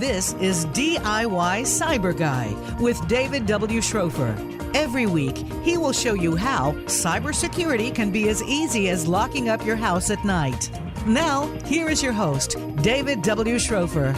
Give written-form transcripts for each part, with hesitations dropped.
This is DIY Cyber Guy with David W. Schrofer. Every week, he will show you how cybersecurity can be as easy as locking up your house at night. Now, here is your host, David W. Schrofer.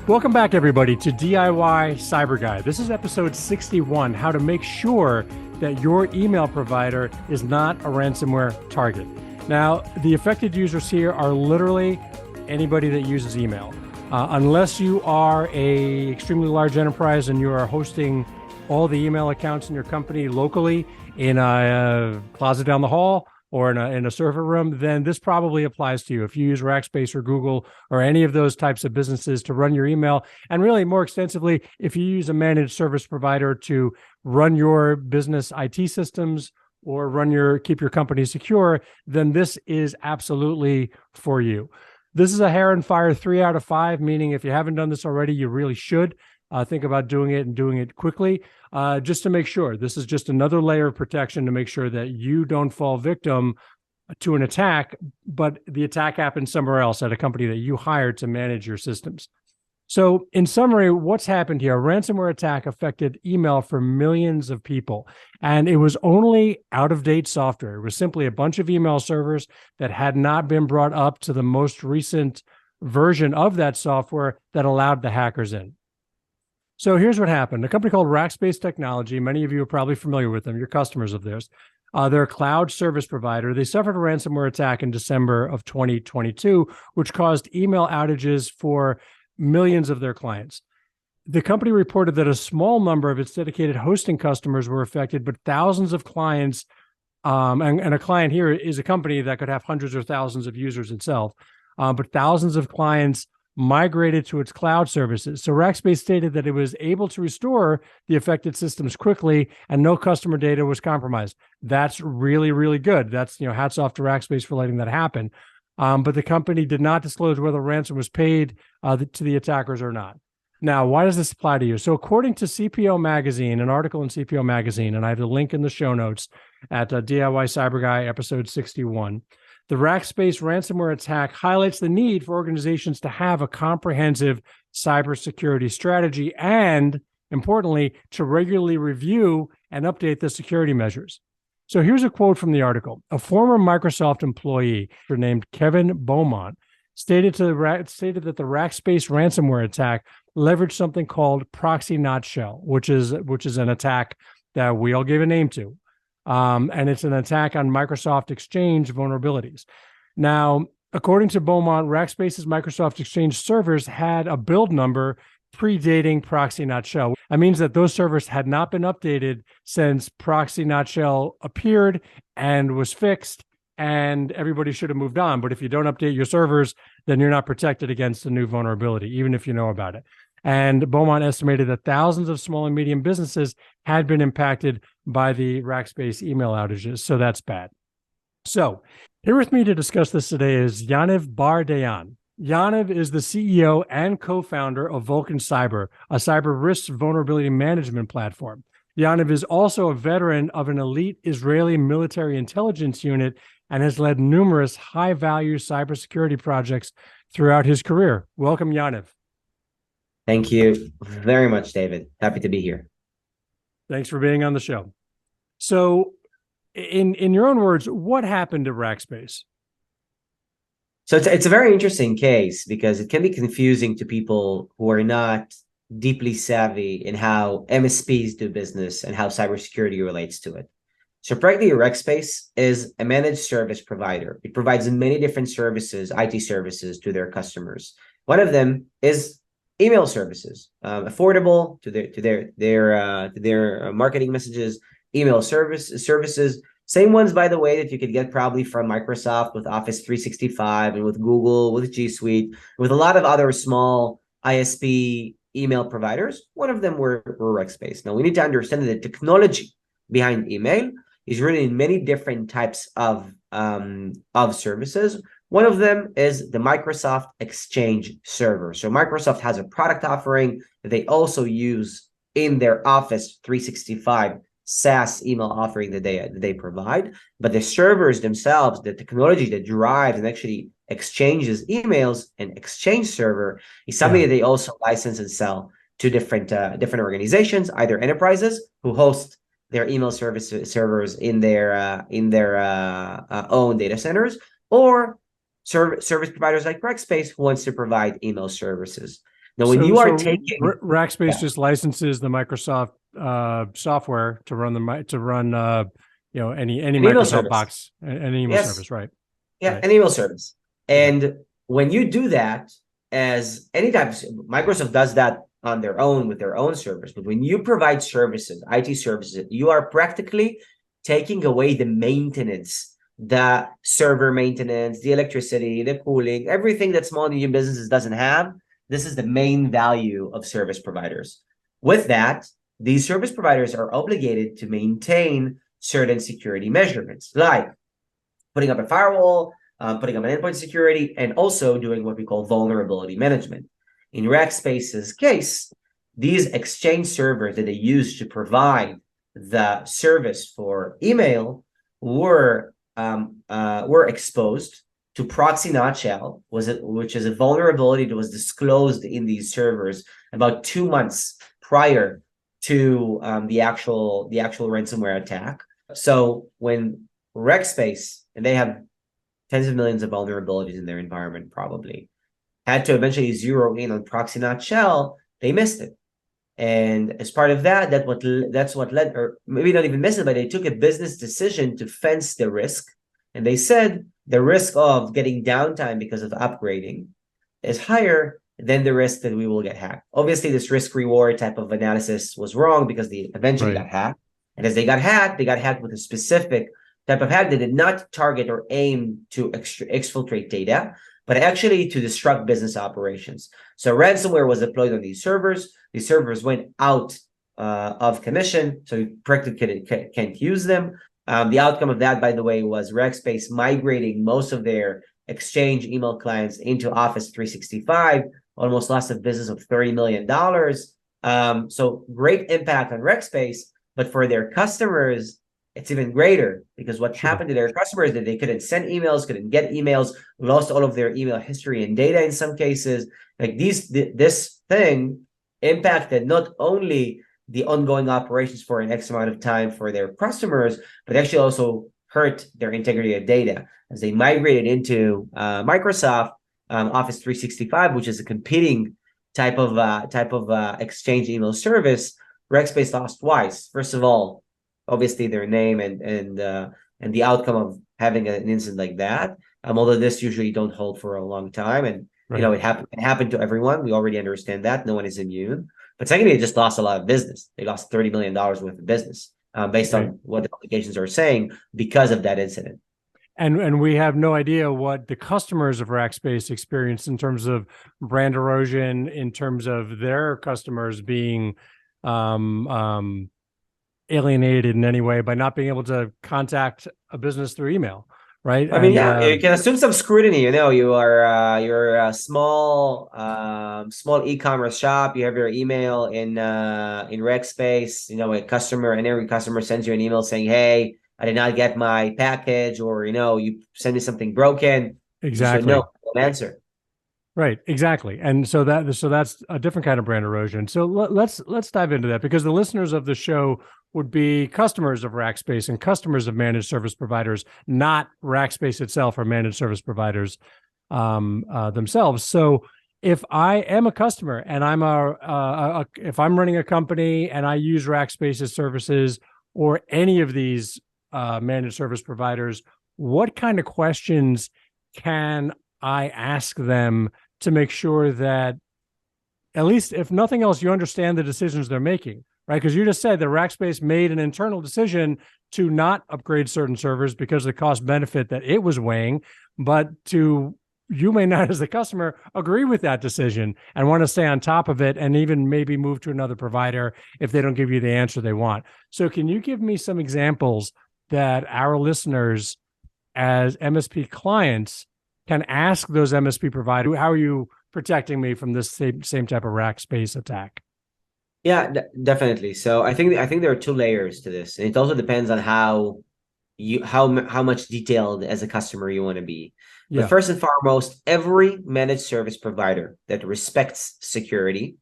Welcome back, everybody, to DIY Cyber Guy. This is episode 61, how to make sure that your email provider is not a ransomware target. Now, the affected users here are literally anybody that uses email. Unless you are a extremely large enterprise and you are hosting all the email accounts in your company locally in a closet down the hall or in a server room, then this probably applies to you. If you use Rackspace or Google or any of those types of businesses to run your email, and really more extensively, if you use a managed service provider to run your business IT systems or keep your company secure, then this is absolutely for you. This is a hair and fire 3 out of 5, meaning if you haven't done this already, you really should think about doing it and doing it quickly, just to make sure. This is just another layer of protection to make sure that you don't fall victim to an attack, but the attack happened somewhere else at a company that you hired to manage your systems. So in summary, what's happened here? A ransomware attack affected email for millions of people, and it was only out-of-date software. It was simply a bunch of email servers that had not been brought up to the most recent version of that software that allowed the hackers in. So here's what happened. A company called Rackspace Technology, many of you are probably familiar with them, you're customers of theirs. They're a cloud service provider. They suffered a ransomware attack in December of 2022, which caused email outages for millions of their clients. The company reported that a small number of its dedicated hosting customers were affected, but thousands of clients, and a client here is a company that could have hundreds or thousands of users itself, but thousands of clients migrated to its cloud services. So Rackspace stated that it was able to restore the affected systems quickly and no customer data was compromised. That's really, really good. That's, hats off to Rackspace for letting that happen. But the company did not disclose whether ransom was paid to the attackers or not. Now, why does this apply to you? So according to CPO Magazine, an article in CPO Magazine, and I have the link in the show notes at DIY Cyber Guy, episode 61, the Rackspace ransomware attack highlights the need for organizations to have a comprehensive cybersecurity strategy and, importantly, to regularly review and update the security measures. So here's a quote from the article. A former Microsoft employee named Kevin Beaumont stated that the Rackspace ransomware attack leveraged something called proxy not shell, which is an attack that we all gave a name to. And it's an attack on Microsoft Exchange vulnerabilities. Now, according to Beaumont, Rackspace's Microsoft Exchange servers had a build number predating proxy not shell. That means that those servers had not been updated since proxy not shell appeared and was fixed, and everybody should have moved on. But if you don't update your servers, then you're not protected against a new vulnerability, even if you know about it. And Beaumont estimated that thousands of small and medium businesses had been impacted by the Rackspace email outages. So that's bad. So here with me to discuss this today is Yaniv Bar-Dayan. Yaniv is the CEO and co-founder of Vulcan Cyber, a cyber risk vulnerability management platform. Yaniv is also a veteran of an elite Israeli military intelligence unit and has led numerous high-value cybersecurity projects throughout his career. Welcome, Yaniv. Thank you very much, David. Happy to be here. Thanks for being on the show. So in your own words, what happened to Rackspace? So it's a very interesting case because it can be confusing to people who are not deeply savvy in how MSPs do business and how cybersecurity relates to it. So practically, Rackspace is a managed service provider. It provides many different services, IT services, to their customers. One of them is email services, affordable to their marketing messages, email services. Same ones, by the way, that you could get probably from Microsoft with Office 365 and with Google, with G Suite, with a lot of other small ISP email providers. One of them were Rackspace. Now, we need to understand that the technology behind email is really in many different types of services. One of them is the Microsoft Exchange server. So Microsoft has a product offering that they also use in their Office 365 SaaS email offering that they provide, but the servers themselves, the technology that drives and actually exchanges emails, an Exchange server is something Yeah. that they also license and sell to different organizations, either enterprises who host their email servers in their own data centers, or service providers like Rackspace who wants to provide email services. Now, when you are taking Rackspace just licenses the Microsoft software to run any an email Microsoft service, box, an email yes, service, right? yeah, Right. an email service. Yeah. And when you do that, as anytime Microsoft does that on their own with their own servers, but when you provide services, IT services, you are practically taking away the maintenance, the server maintenance, the electricity, the cooling, everything that small and medium businesses doesn't have. This is the main value of service providers. With that, these service providers are obligated to maintain certain security measurements, like putting up a firewall, putting up an endpoint security, and also doing what we call vulnerability management. In Rackspace's case, these Exchange servers that they use to provide the service for email were exposed to proxy not shell, which is a vulnerability that was disclosed in these servers about 2 months prior to the actual ransomware attack. So when Rackspace, and they have tens of millions of vulnerabilities in their environment, probably had to eventually zero in on proxy not shell, they missed it. And as part of that, that's what led, or maybe not even miss it, but they took a business decision to fence the risk. And they said the risk of getting downtime because of upgrading is higher than the risk that we will get hacked. Obviously, this risk reward type of analysis was wrong because they eventually got hacked. And as they got hacked with a specific type of hack that did not target or aim to exfiltrate data, but actually to disrupt business operations. So ransomware was deployed on these servers. These servers went out of commission, so you practically can't use them. The outcome of that, by the way, was Rackspace migrating most of their Exchange email clients into Office 365, almost lost a business of $30 million. So great impact on Rackspace, but for their customers, it's even greater, because what happened to their customers is that they couldn't send emails, couldn't get emails, lost all of their email history and data in some cases. Like this thing impacted not only the ongoing operations for an X amount of time for their customers, but actually also hurt their integrity of data as they migrated into Microsoft Office 365, which is a competing type of Exchange email service. Rackspace lost twice. First of all, obviously their name and the outcome of having an incident like that. Although this usually don't hold for a long time, and it happened to everyone. We already understand that no one is immune. But secondly, they just lost a lot of business. They lost $30 million worth of business based on what the applications are saying because of that incident. And we have no idea what the customers of Rackspace experienced in terms of brand erosion, in terms of their customers being alienated in any way by not being able to contact a business through email, right? I mean, you can assume some scrutiny. You're a small e-commerce shop. You have your email in Rackspace. Every customer sends you an email saying, "Hey, I did not get my package," or you send me something broken. Exactly. So no, don't answer. Right, exactly. And so that's a different kind of brand erosion. So let's dive into that, because the listeners of the show would be customers of Rackspace and customers of managed service providers, not Rackspace itself or managed service providers themselves. So if I am a customer and I'm if I'm running a company and I use Rackspace's services or any of these managed service providers, what kind of questions can I ask them to make sure that, at least if nothing else, you understand the decisions they're making, right? Because you just said that Rackspace made an internal decision to not upgrade certain servers because of the cost benefit that it was weighing, but you may not, as the customer, agree with that decision and want to stay on top of it and even maybe move to another provider if they don't give you the answer they want. So can you give me some examples that our listeners as MSP clients can ask those MSP providers, how are you protecting me from this same type of Rackspace attack? Yeah, definitely. So I think there are two layers to this. And it also depends on how how much detailed as a customer you want to be. But Yeah. first and foremost, every managed service provider that respects security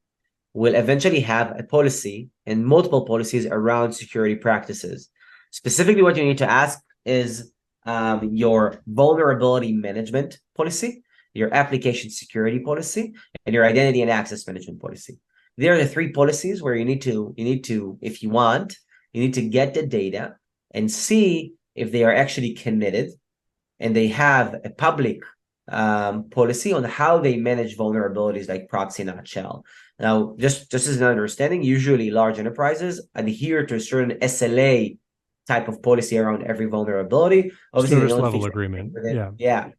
will eventually have a policy and multiple policies around security practices. Specifically, what you need to ask is your vulnerability management policy, your application security policy, and your identity and access management policy. There are the three policies where you need to, if you want, you need to get the data and see if they are actually committed and they have a public policy on how they manage vulnerabilities like proxy, not shell. Now, just as an understanding, usually large enterprises adhere to a certain SLA type of policy around every vulnerability. Obviously, they Service don't level feature agreement.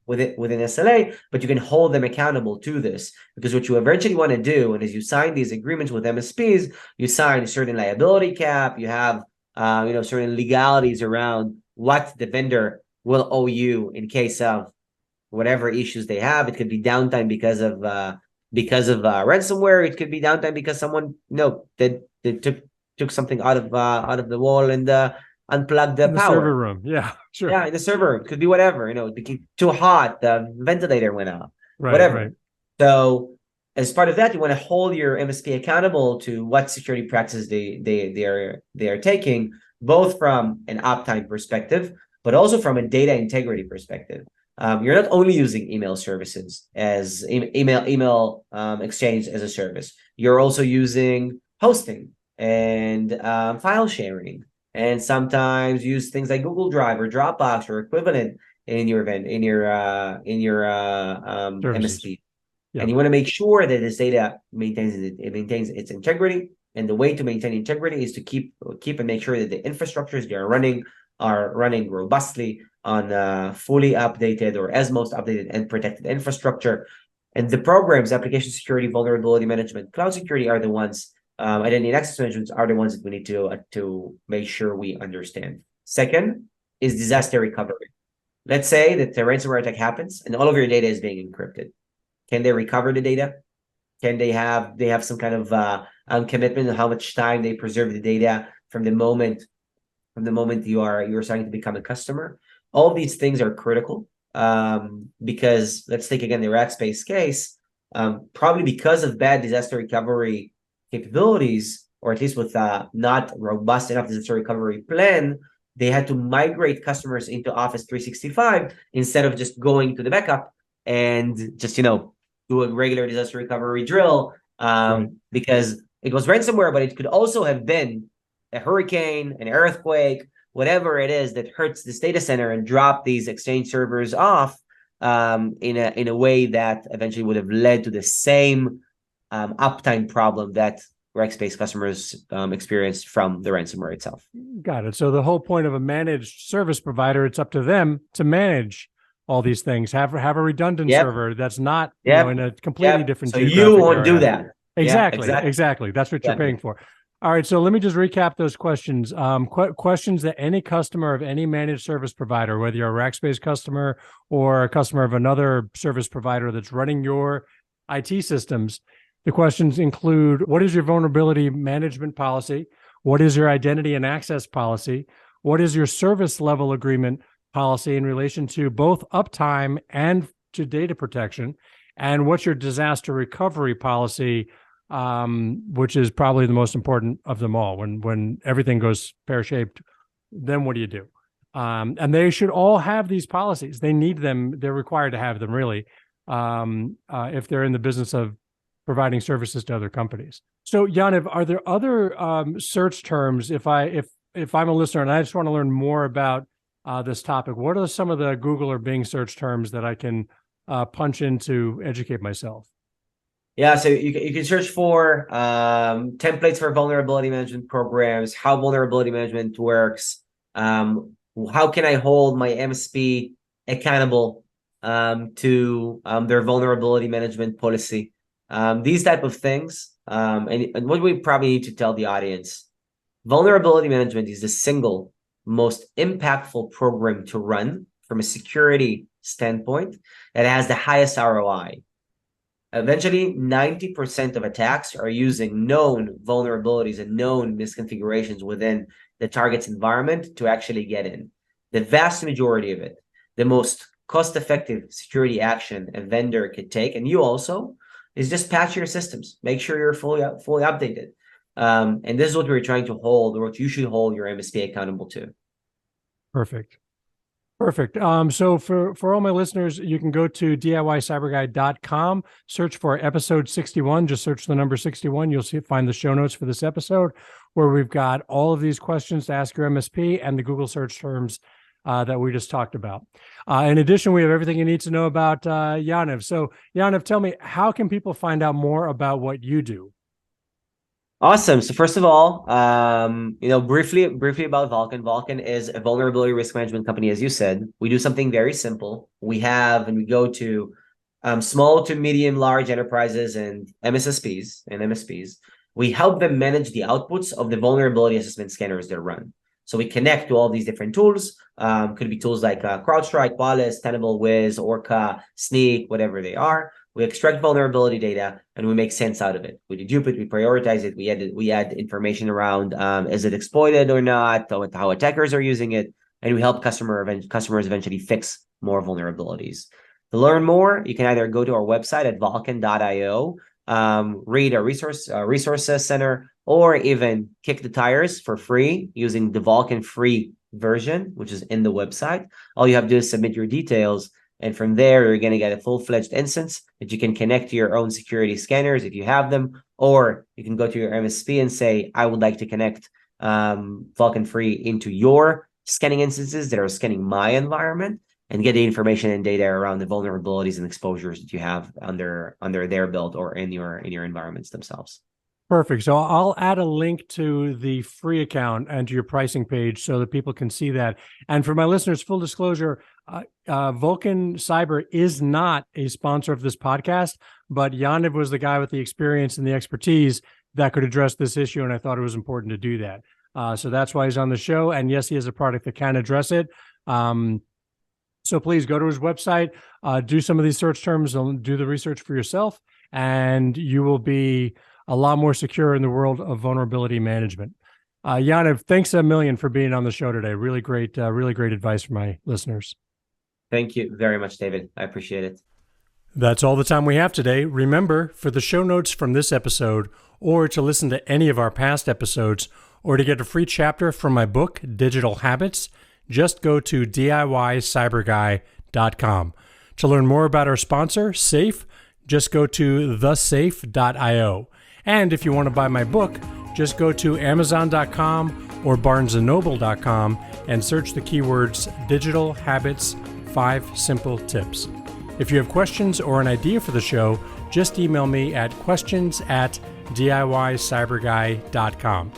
within SLA, but you can hold them accountable to this, because what you eventually want to do, and as you sign these agreements with MSPs, you sign a certain liability cap. You have certain legalities around what the vendor will owe you in case of whatever issues they have. It could be downtime because of ransomware. It could be downtime because someone that took something out of the wall and unplugged the In the server power. room. Yeah, sure. Yeah, in the server. It could be whatever. It became too hot. The ventilator went out. Right, Whatever. right. So as part of that, you want to hold your MSP accountable to what security practices they are taking, both from an uptime perspective, but also from a data integrity perspective. You're not only using email services as email exchange as a service. You're also using hosting and file sharing, and sometimes use things like Google Drive or Dropbox or equivalent in your event in your Services. MSP. Yeah. And you want to make sure that this data maintains its integrity. And the way to maintain integrity is to keep and make sure that the infrastructures they are running robustly on fully updated or as most updated and protected infrastructure. And the programs, application security, vulnerability management, cloud security are the ones, identity and access management are the ones that we need to make sure we understand. Second is disaster recovery. Let's say that the ransomware attack happens and all of your data is being encrypted. Can they recover the data? Can they have some kind of commitment on how much time they preserve the data from the moment you're starting to become a customer? All these things are critical, because let's take again the Rackspace case. Probably because of bad disaster recovery capabilities, or at least with not robust enough disaster recovery plan, they had to migrate customers into Office 365 instead of just going to the backup and just do a regular disaster recovery drill, Right. because it was ransomware, but it could also have been a hurricane, an earthquake, whatever it is that hurts this data center and drop these exchange servers off in a way that eventually would have led to the same uptime problem that Rackspace customers experienced from the ransomware itself. Got it. So the whole point of a managed service provider, it's up to them to manage all these things. Have a redundant server that's not in a completely different. So you won't do that. Exactly. That's what you're paying for. All right. So let me just recap those questions. Questions that any customer of any managed service provider, whether you're a Rackspace customer or a customer of another service provider that's running your IT systems, the questions include: what is your vulnerability management policy? What is your identity and access policy? What is your service level agreement policy in relation to both uptime and to data protection? And what's your disaster recovery policy, which is probably the most important of them all? When everything goes pear-shaped, then what do you do? And they should all have these policies. They need them. They're required to have them, really, if they're in the business of providing services to other companies. So, Yaniv, are there other search terms? If I'm a listener and I just want to learn more about this topic, what are some of the Google or Bing search terms that I can punch in to educate myself? Yeah, so you can search for templates for vulnerability management programs, how vulnerability management works, how can I hold my MSP accountable to their vulnerability management policy, these type of things. And what we probably need to tell the audience: vulnerability management is the single most impactful program to run from a security standpoint that has the highest ROI. Eventually, 90% of attacks are using known vulnerabilities and known misconfigurations within the target's environment to actually get in. the vast majority of it, the most cost-effective security action a vendor could take, and you also, is just patch your systems. Make sure you're fully updated. And this is what we're trying to hold, or what you should hold your MSP accountable to. Perfect. So for all my listeners, you can go to DIYCyberGuy.com, search for episode 61, just search the number 61. You'll find the show notes for this episode, where we've got all of these questions to ask your MSP and the Google search terms that we just talked about. In addition, we have everything you need to know about Yaniv. So Yaniv, tell me, how can people find out more about what you do? Awesome. So first of all, briefly about Vulcan. Vulcan is a vulnerability risk management company, as you said. We do something very simple. We go to small to medium, large enterprises and MSPs. We help them manage the outputs of the vulnerability assessment scanners they run. So we connect to all these different tools. Could be tools like CrowdStrike, Qualys, Tenable, Wiz, Orca, Sneak, whatever they are. We extract vulnerability data and we make sense out of it. We dedupe it, we prioritize it, we add information around is it exploited or not, how attackers are using it, and we help customers eventually fix more vulnerabilities. To learn more, you can either go to our website at vulcan.io, read our resources center, or even kick the tires for free using the Vulcan free version, which is in the website. All you have to do is submit your details, and from there, you're going to get a full-fledged instance that you can connect to your own security scanners if you have them, or you can go to your MSP and say, I would like to connect Vulcan Free into your scanning instances that are scanning my environment, and get the information and data around the vulnerabilities and exposures that you have under their belt or in your environments themselves. Perfect. So I'll add a link to the free account and to your pricing page so that people can see that. And for my listeners, full disclosure, Vulcan Cyber is not a sponsor of this podcast, but Yaniv was the guy with the experience and the expertise that could address this issue, and I thought it was important to do that. So that's why he's on the show. And yes, he has a product that can address it. So please go to his website, do some of these search terms, and do the research for yourself, and you will be a lot more secure in the world of vulnerability management. Yaniv, thanks a million for being on the show today. Really great advice for my listeners. Thank you very much, David. I appreciate it. That's all the time we have today. Remember, for the show notes from this episode, or to listen to any of our past episodes, or to get a free chapter from my book, Digital Habits, just go to DIYCyberGuy.com. To learn more about our sponsor, Safe, just go to thesafe.io. And if you want to buy my book, just go to Amazon.com or BarnesandNoble.com and search the keywords Digital Habits 5 Simple Tips. If you have questions or an idea for the show, just email me at questions@DIYCyberGuy.com.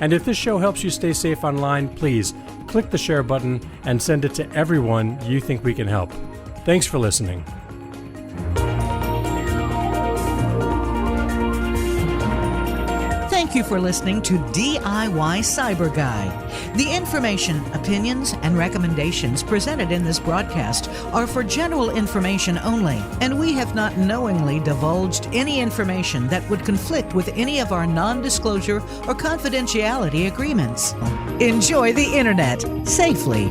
And if this show helps you stay safe online, please click the share button and send it to everyone you think we can help. Thanks for listening. Thank you for listening to DIY Cyber Guy. The information, opinions, and recommendations presented in this broadcast are for general information only, and we have not knowingly divulged any information that would conflict with any of our non-disclosure or confidentiality agreements. Enjoy the internet safely.